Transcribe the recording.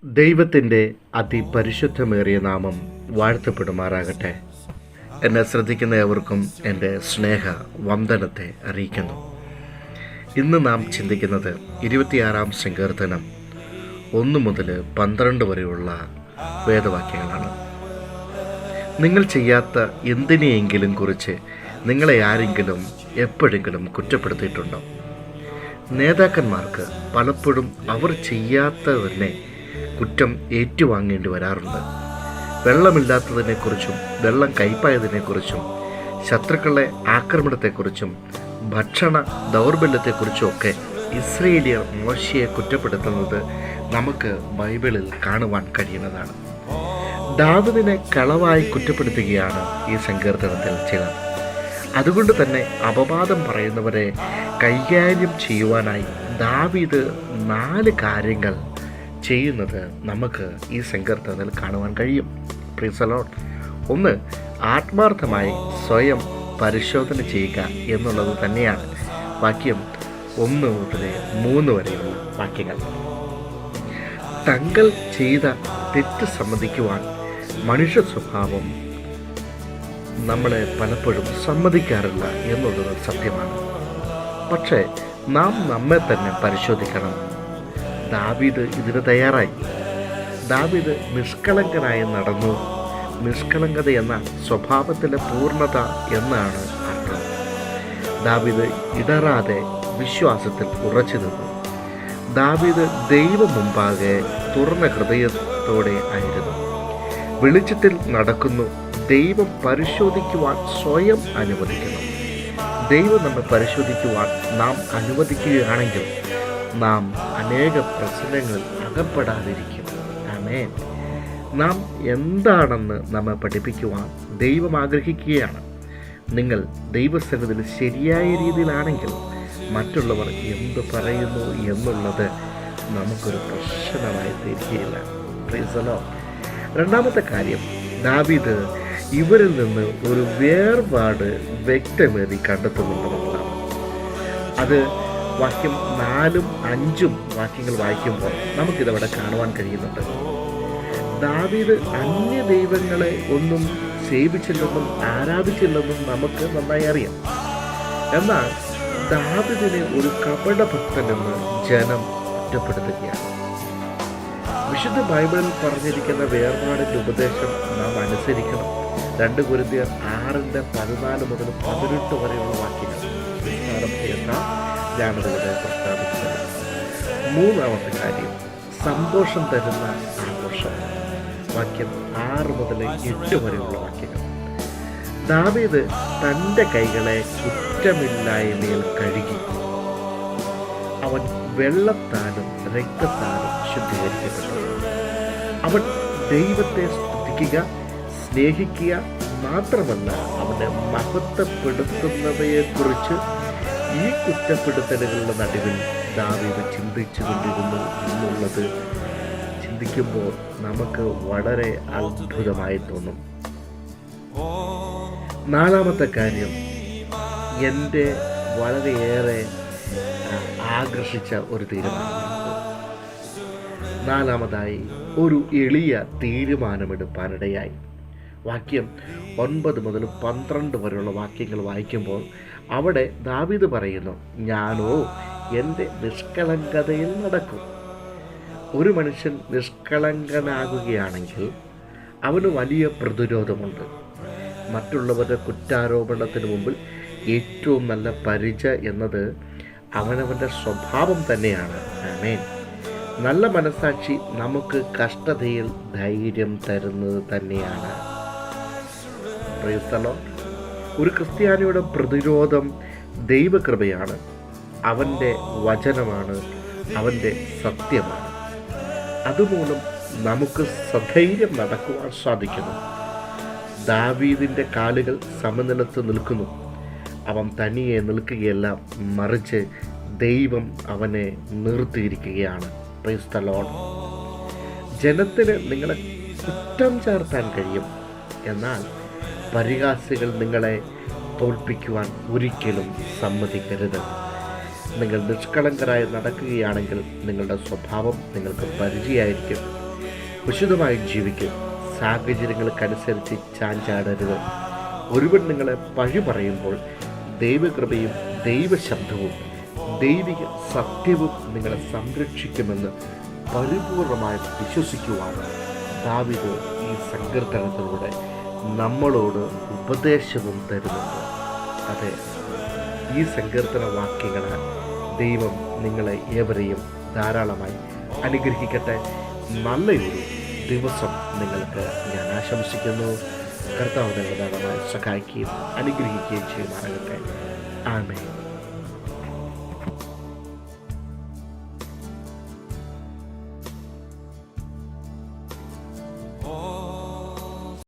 ദൈവത്തിൻ്റെ അതിപരിശുദ്ധമേറിയ നാമം വാഴ്ത്തപ്പെടുമാറാകട്ടെ. എന്നെ ശ്രദ്ധിക്കുന്ന ഏവർക്കും എൻ്റെ സ്നേഹ വന്ദനത്തെ അറിയിക്കുന്നു. ഇന്ന് നാം ചിന്തിക്കുന്നത് 26-ാം സങ്കീർത്തനം 1 മുതൽ 12 വരെയുള്ള വേദവാക്യങ്ങളാണ്. നിങ്ങൾ ചെയ്യാത്ത എന്തിനെയെങ്കിലും കുറിച്ച് നിങ്ങളെ ആരെങ്കിലും എപ്പോഴെങ്കിലും കുറ്റപ്പെടുത്തിയിട്ടുണ്ടോ? നേതാക്കന്മാർക്ക് പലപ്പോഴും അവർ ചെയ്യാത്തതിനെ കുറ്റം ഏറ്റുവാങ്ങേണ്ടി വരാറുണ്ട്. വെള്ളമില്ലാത്തതിനെക്കുറിച്ചും വെള്ളം കയ്പായതിനെക്കുറിച്ചും ശത്രുക്കളുടെ ആക്രമണത്തെക്കുറിച്ചും ഭക്ഷണ ദൗർബല്യത്തെക്കുറിച്ചും ഒക്കെ ഇസ്രയേലിയർ മോശയെ കുറ്റപ്പെടുത്തുന്നത് നമുക്ക് ബൈബിളിൽ കാണുവാൻ കഴിയുന്നതാണ്. ദാവീദിനെ കളവായി കുറ്റപ്പെടുത്തുകയാണ് ഈ സങ്കീർത്തനത്തിൽ ചിലർ. അതുകൊണ്ട് തന്നെ അപവാദം പറയുന്നവരെ കൈകാര്യം ചെയ്യുവാനായി ദാവീദ് 4 കാര്യങ്ങൾ ചെയ്യുന്നത് നമുക്ക് ഈ സങ്കീർത്തനത്തിൽ കാണുവാൻ കഴിയും. Price the Lord. 1, ആത്മാർത്ഥമായി സ്വയം പരിശോധന ചെയ്യുക എന്നുള്ളത് തന്നെയാണ് വാക്യം 1 മുതൽ 3 വരെയുള്ള വാക്യങ്ങൾ. തങ്ങൾ ചെയ്ത തെറ്റ് സമ്മതിക്കുവാൻ മനുഷ്യ സ്വഭാവം നമ്മളെ പലപ്പോഴും സമ്മതിക്കാറില്ല എന്നുള്ളത് സത്യമാണ്. പക്ഷേ നാം നമ്മെ തന്നെ പരിശോധിക്കണം. ദാവീദ് ഇതിന് തയ്യാറായി. ദാവീദ് നിഷ്കളങ്കനായി നടന്നു. നിഷ്കളങ്കത എന്ന സ്വഭാവത്തിലെ പൂർണ്ണത എന്നാണ് അർത്ഥം. ദാവീദ് ഇടറാതെ വിശ്വാസത്തിൽ ഉറച്ചു നിന്നു. ദാവീദ് ദൈവം മുമ്പാകെ തുറന്ന ഹൃദയത്തോടെ ആയിരുന്നു. വെളിച്ചത്തിൽ നടക്കുന്നു. ദൈവം പരിശോധിക്കുവാൻ സ്വയം അനുവദിക്കുന്നു. ദൈവം നമ്മെ പരിശോധിക്കുവാൻ നാം അനുവദിക്കുകയാണെങ്കിൽ നാം അനേക പ്രശ്നങ്ങളിൽ അകപ്പെടാതിരിക്കും. ആമേൻ. നാം എന്താണെന്ന് നമ്മെ പഠിപ്പിക്കുവാൻ ദൈവം ആഗ്രഹിക്കുകയാണ്. നിങ്ങൾ ദൈവസന്നിധിയിൽ ശരിയായ രീതിയിലാണെങ്കിൽ മറ്റുള്ളവർ എന്ത് പറയുന്നു എന്നുള്ളത് നമുക്കൊരു പ്രശ്നമായി തീരുകയില്ല. Praise the Lord. 2-ാമത്തെ കാര്യം, ദാവീദ് ഇവരിൽ നിന്ന് ഒരു വേർപാട് വ്യക്തമേറി കണ്ടെത്തുന്നുണ്ടെന്നുള്ളതാണ്. അത് വാക്യം 4ഉം 5ഉം വാക്യങ്ങൾ വായിക്കുമ്പോൾ നമുക്കിതവിടെ കാണുവാൻ കഴിയുന്നുണ്ട്. ദാവീദ് അന്യ ദൈവങ്ങളെ ഒന്നും സേവിച്ചില്ലെന്നും ആരാധിച്ചില്ലെന്നും നമുക്ക് നന്നായി അറിയാം. എന്നാൽ ദാവീദിനെ ഒരു കപടഭക്തനെന്ന് ജനം കുറ്റപ്പെടുത്തുകയാണ്. വിശുദ്ധ ബൈബിളിൽ പറഞ്ഞിരിക്കുന്ന വേർപാടിൻ്റെ ഉപദേശം നാം അനുസരിക്കണം. 2 കൊരിന്ത്യർ 6:14 മുതൽ 18 വരെയുള്ള വാക്യങ്ങൾ ഞാനതിലൂടെ പ്രസ്താവിക്കുന്നത്. 3-ാമത്തെ കാര്യം, സന്തോഷം തരുന്ന ആഘോഷം. വാക്യം 6 മുതൽ 8 വരെയുള്ള വാക്യങ്ങൾ. ദാവീദ് തൻ്റെ കൈകളെ കുറ്റമില്ലായ്മയിൽ കഴുകി. അവൻ വെള്ളത്താലും രക്തത്താലും ശുദ്ധീകരിക്കപ്പെട്ടു. അവൻ ദൈവത്തെ സ്തുതിക്കുക, സ്നേഹിക്കുക മാത്രമല്ല, അവനെ മഹത്വപ്പെടുത്തുന്നവയെക്കുറിച്ച് ഈ കുറ്റപ്പെടുത്തലുകളുടെ നടുവിൽ ദാവീദ് ചിന്തിച്ചു കൊണ്ടിരുന്നു എന്നുള്ളത് ചിന്തിക്കുമ്പോൾ നമുക്ക് വളരെ അത്ഭുതമായി തോന്നും. 4-ാമത്തെ കാര്യം എൻ്റെ വളരെയേറെ ആകർഷിച്ച ഒരു തീരുമാനമാണ്. 4-ാമതായി ഒരു എളിയ തീരുമാനമെടുപ്പാനിടയായി. വാക്യം 9 മുതൽ 12 വരെയുള്ള വാക്യങ്ങൾ വായിക്കുമ്പോൾ അവിടെ ദാവീദ് പറയുന്നു, ഞാനോ എൻ്റെ നിഷ്കളങ്കതയിൽ നടക്കും. ഒരു മനുഷ്യൻ നിഷ്കളങ്കനാകുകയാണെങ്കിൽ അവന് വലിയ പ്രതിരോധമുണ്ട്. മറ്റുള്ളവരുടെ കുറ്റാരോപണത്തിന് മുമ്പിൽ ഏറ്റവും നല്ല പരിച എന്നത് അവനവൻ്റെ സ്വഭാവം തന്നെയാണ്. ആമേൻ. നല്ല മനസാക്ഷി നമുക്ക് കഷ്ടതയിൽ ധൈര്യം തരുന്നത് തന്നെയാണ്. Price the Lord. ഒരു ക്രിസ്ത്യാനിയുടെ പ്രതിരോധം ദൈവകൃപയാണ്. അവൻ്റെ വചനമാണ്, അവൻ്റെ സത്യമാണ്. അതുമൂലം നമുക്ക് സധൈര്യം നടക്കുവാൻ സാധിക്കുന്നു. ദാവീദിൻ്റെ കാലുകൾ സമനിലത്ത് നിൽക്കുന്നു. അവൻ തനിയെ നിൽക്കുകയല്ല, മറിച്ച് ദൈവം അവനെ നിർത്തിയിരിക്കുകയാണ്. Price the Lord. ജനത്തിന് നിങ്ങളെ കുറ്റം ചേർത്താൻ കഴിയും, എന്നാൽ പരിഹാസികൾ നിങ്ങളെ തോൽപ്പിക്കുവാൻ ഒരിക്കലും സമ്മതിക്കരുത്. നിങ്ങൾ നിഷ്കളങ്കരായി നടക്കുകയാണെങ്കിൽ നിങ്ങളുടെ സ്വഭാവം നിങ്ങൾക്ക് പരിചയമായിരിക്കും. വിശുദ്ധമായി ജീവിക്കും. സാഹചര്യങ്ങൾക്കനുസരിച്ച് ചാഞ്ചാടരുത്. ഒരുവൻ നിങ്ങളെ പഴി പറയുമ്പോൾ ദൈവകൃപയും ദൈവശബ്ദവും ദൈവിക സത്യവും നിങ്ങളെ സംരക്ഷിക്കുമെന്ന് പരിപൂർണമായി വിശ്വസിക്കുവാൻ ദാവീദ് ഈ സങ്കീർത്തനത്തിലൂടെ നമ്മളോട് ഉപദേശവും തരുന്നുണ്ട്. അതെ, ഈ സങ്കീർത്തന വാക്യങ്ങളാൽ ദൈവം നിങ്ങളെ ഏവരെയും ധാരാളമായി അനുഗ്രഹിക്കട്ടെ. നല്ലൊരു ദിവസം നിങ്ങൾക്ക് ഞാൻ ആശംസിക്കുന്നു. കർത്താവ് നിങ്ങളെ ധാരാളമായി സഹായിക്കുകയും അനുഗ്രഹിക്കുകയും ചെയ്യുമാറാകട്ടെ. ആമേൻ.